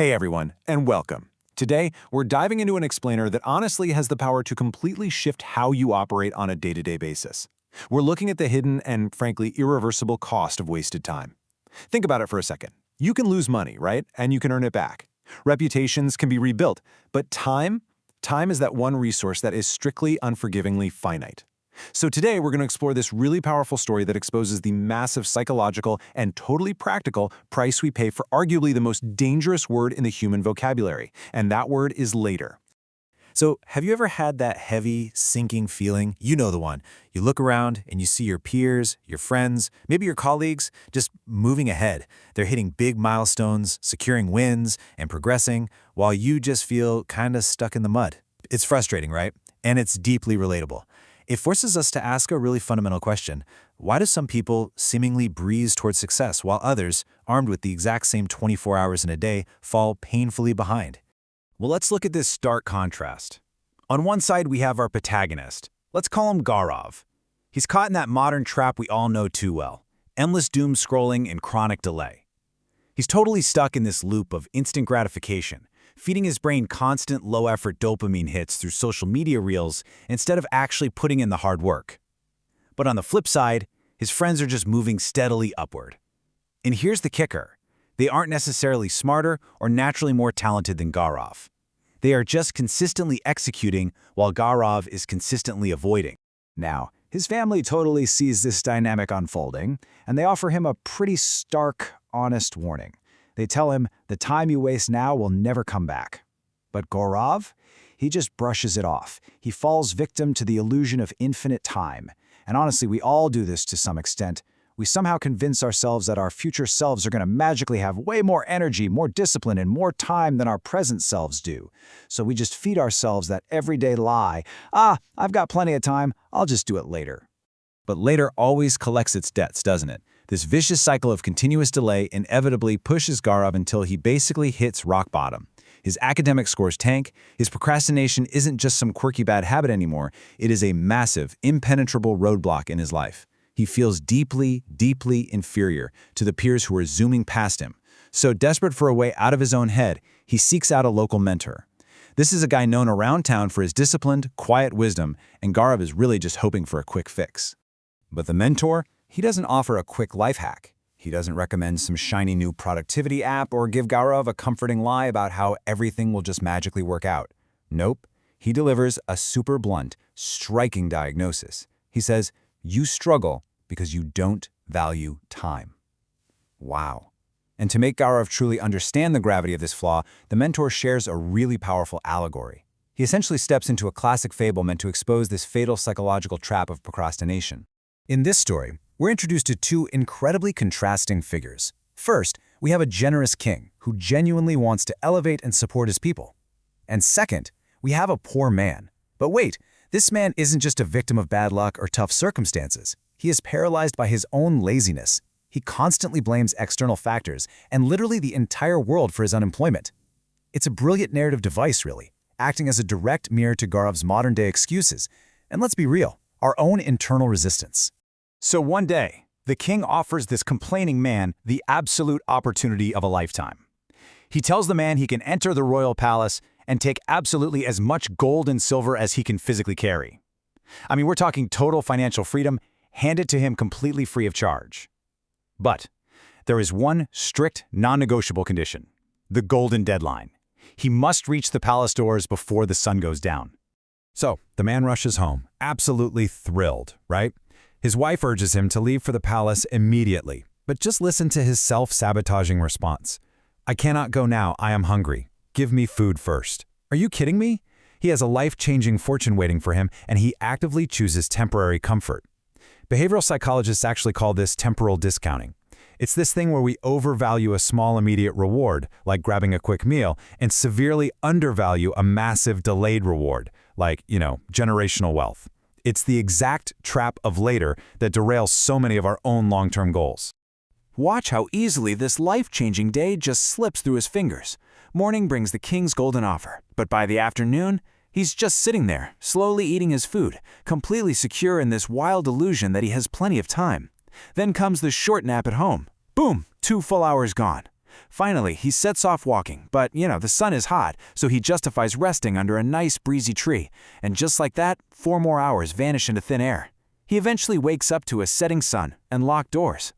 Hey everyone, and welcome. Today, we're diving into an explainer that honestly has the power to completely shift how you operate on a day-to-day basis. We're looking at the hidden and, frankly, irreversible cost of wasted time. Think about it for a second. You can lose money, right? And you can earn it back. Reputations can be rebuilt, but time? Time is that one resource that is strictly, unforgivingly finite. So today, we're going to explore this really powerful story that exposes the massive psychological and totally practical price we pay for arguably the most dangerous word in the human vocabulary, and that word is later. So, have you ever had that heavy, sinking feeling? You know the one. You look around and you see your peers, your friends, maybe your colleagues just moving ahead. They're hitting big milestones, securing wins, and progressing, while you just feel kind of stuck in the mud. It's frustrating, right? And it's deeply relatable. It forces us to ask a really fundamental question. Why do some people seemingly breeze towards success while others, armed with the exact same 24 hours in a day, fall painfully behind? Well, let's look at this stark contrast. On one side, we have our protagonist. Let's call him Gaurav. He's caught in that modern trap we all know too well: endless doom scrolling and chronic delay. He's totally stuck in this loop of instant gratification, feeding his brain constant low-effort dopamine hits through social media reels instead of actually putting in the hard work. But on the flip side, his friends are just moving steadily upward. And here's the kicker. They aren't necessarily smarter or naturally more talented than Gaurav. They are just consistently executing while Gaurav is consistently avoiding. Now, his family totally sees this dynamic unfolding, and they offer him a pretty stark, honest warning. They tell him the time you waste now will never come back. But Gaurav, he just brushes it off. He falls victim to the illusion of infinite time. And honestly, we all do this to some extent. We somehow convince ourselves that our future selves are going to magically have way more energy, more discipline, and more time than our present selves do. So we just feed ourselves that everyday lie. I've got plenty of time, I'll just do it later. But later always collects its debts, doesn't it? This vicious cycle of continuous delay inevitably pushes Gaurav until he basically hits rock bottom. His academic scores tank, his procrastination isn't just some quirky bad habit anymore, it is a massive, impenetrable roadblock in his life. He feels deeply, deeply inferior to the peers who are zooming past him. So desperate for a way out of his own head, he seeks out a local mentor. This is a guy known around town for his disciplined, quiet wisdom, and Gaurav is really just hoping for a quick fix. But the mentor, he doesn't offer a quick life hack. He doesn't recommend some shiny new productivity app or give Gaurav a comforting lie about how everything will just magically work out. Nope. He delivers a super blunt, striking diagnosis. He says, "You struggle because you don't value time." Wow. And to make Gaurav truly understand the gravity of this flaw, the mentor shares a really powerful allegory. He essentially steps into a classic fable meant to expose this fatal psychological trap of procrastination. In this story, we're introduced to two incredibly contrasting figures. First, we have a generous king who genuinely wants to elevate and support his people. And second, we have a poor man. But wait, this man isn't just a victim of bad luck or tough circumstances. He is paralyzed by his own laziness. He constantly blames external factors and literally the entire world for his unemployment. It's a brilliant narrative device, really, acting as a direct mirror to Gaurav's modern-day excuses. And let's be real, our own internal resistance. So one day, the king offers this complaining man the absolute opportunity of a lifetime. He tells the man he can enter the royal palace and take absolutely as much gold and silver as he can physically carry. I mean, we're talking total financial freedom, handed to him completely free of charge. But there is one strict, non-negotiable condition: the golden deadline. He must reach the palace doors before the sun goes down. So the man rushes home, absolutely thrilled, right? His wife urges him to leave for the palace immediately, but just listen to his self-sabotaging response. "I cannot go now, I am hungry. Give me food first." Are you kidding me? He has a life-changing fortune waiting for him, and he actively chooses temporary comfort. Behavioral psychologists actually call this temporal discounting. It's this thing where we overvalue a small immediate reward, like grabbing a quick meal, and severely undervalue a massive delayed reward, like, generational wealth. It's the exact trap of later that derails so many of our own long-term goals. Watch how easily this life-changing day just slips through his fingers. Morning brings the king's golden offer, but by the afternoon, he's just sitting there, slowly eating his food, completely secure in this wild illusion that he has plenty of time. Then comes the short nap at home. Boom, 2 full hours gone. Finally, he sets off walking, but, the sun is hot, so he justifies resting under a nice breezy tree. And just like that, 4 more hours vanish into thin air. He eventually wakes up to a setting sun and locked doors.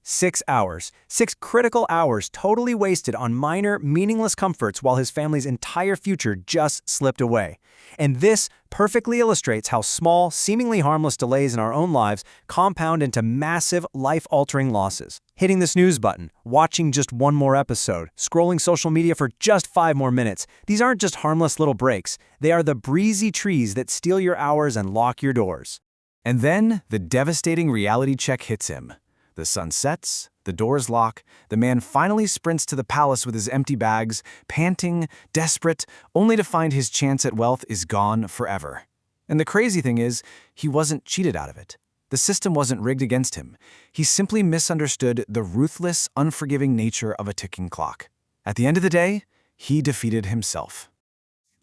6 hours. 6 critical hours totally wasted on minor, meaningless comforts while his family's entire future just slipped away. And this perfectly illustrates how small, seemingly harmless delays in our own lives compound into massive, life-altering losses. Hitting the snooze button, watching just one more episode, scrolling social media for just 5 more minutes. These aren't just harmless little breaks. They are the breezy trees that steal your hours and lock your doors. And then the devastating reality check hits him. The sun sets, the doors lock, the man finally sprints to the palace with his empty bags, panting, desperate, only to find his chance at wealth is gone forever. And the crazy thing is, he wasn't cheated out of it. The system wasn't rigged against him. He simply misunderstood the ruthless, unforgiving nature of a ticking clock. At the end of the day, he defeated himself.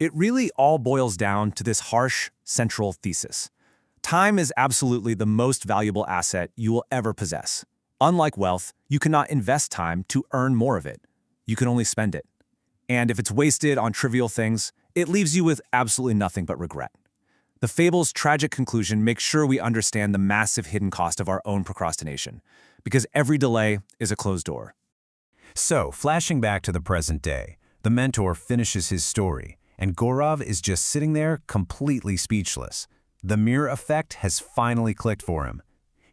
It really all boils down to this harsh, central thesis. Time is absolutely the most valuable asset you will ever possess. Unlike wealth, you cannot invest time to earn more of it. You can only spend it. And if it's wasted on trivial things, it leaves you with absolutely nothing but regret. The fable's tragic conclusion makes sure we understand the massive hidden cost of our own procrastination, because every delay is a closed door. So, flashing back to the present day, the mentor finishes his story, and Gaurav is just sitting there completely speechless. The mirror effect has finally clicked for him.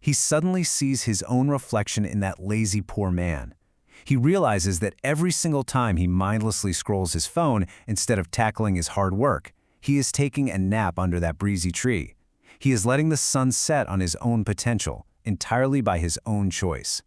He suddenly sees his own reflection in that lazy poor man. He realizes that every single time he mindlessly scrolls his phone instead of tackling his hard work, he is taking a nap under that breezy tree. He is letting the sun set on his own potential, entirely by his own choice.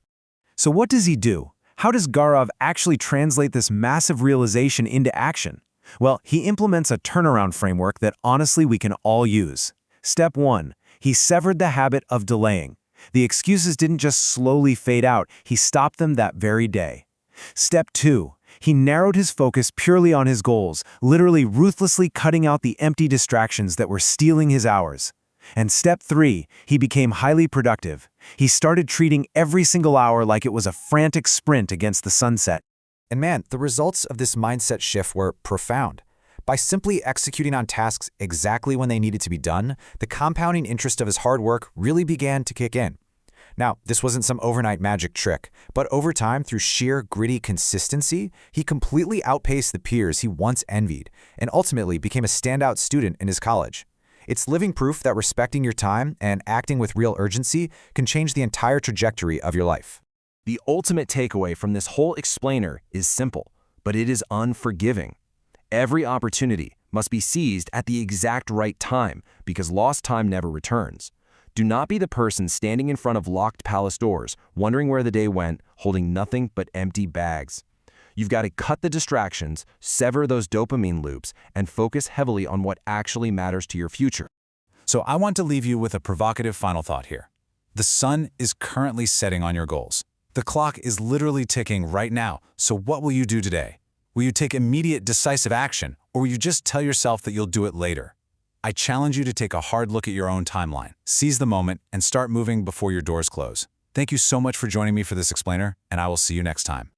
So what does he do? How does Gaurav actually translate this massive realization into action? Well, he implements a turnaround framework that honestly we can all use. Step 1. He severed the habit of delaying. The excuses didn't just slowly fade out, he stopped them that very day. Step 2. He narrowed his focus purely on his goals, literally ruthlessly cutting out the empty distractions that were stealing his hours. And step 3, he became highly productive. He started treating every single hour like it was a frantic sprint against the sunset. And man, the results of this mindset shift were profound. By simply executing on tasks exactly when they needed to be done, the compounding interest of his hard work really began to kick in. Now, this wasn't some overnight magic trick, but over time, through sheer gritty consistency, he completely outpaced the peers he once envied and ultimately became a standout student in his college. It's living proof that respecting your time and acting with real urgency can change the entire trajectory of your life. The ultimate takeaway from this whole explainer is simple, but it is unforgiving. Every opportunity must be seized at the exact right time because lost time never returns. Do not be the person standing in front of locked palace doors, wondering where the day went, holding nothing but empty bags. You've got to cut the distractions, sever those dopamine loops, and focus heavily on what actually matters to your future. So I want to leave you with a provocative final thought here. The sun is currently setting on your goals. The clock is literally ticking right now, so what will you do today? Will you take immediate, decisive action, or will you just tell yourself that you'll do it later? I challenge you to take a hard look at your own timeline, seize the moment, and start moving before your doors close. Thank you so much for joining me for this explainer, and I will see you next time.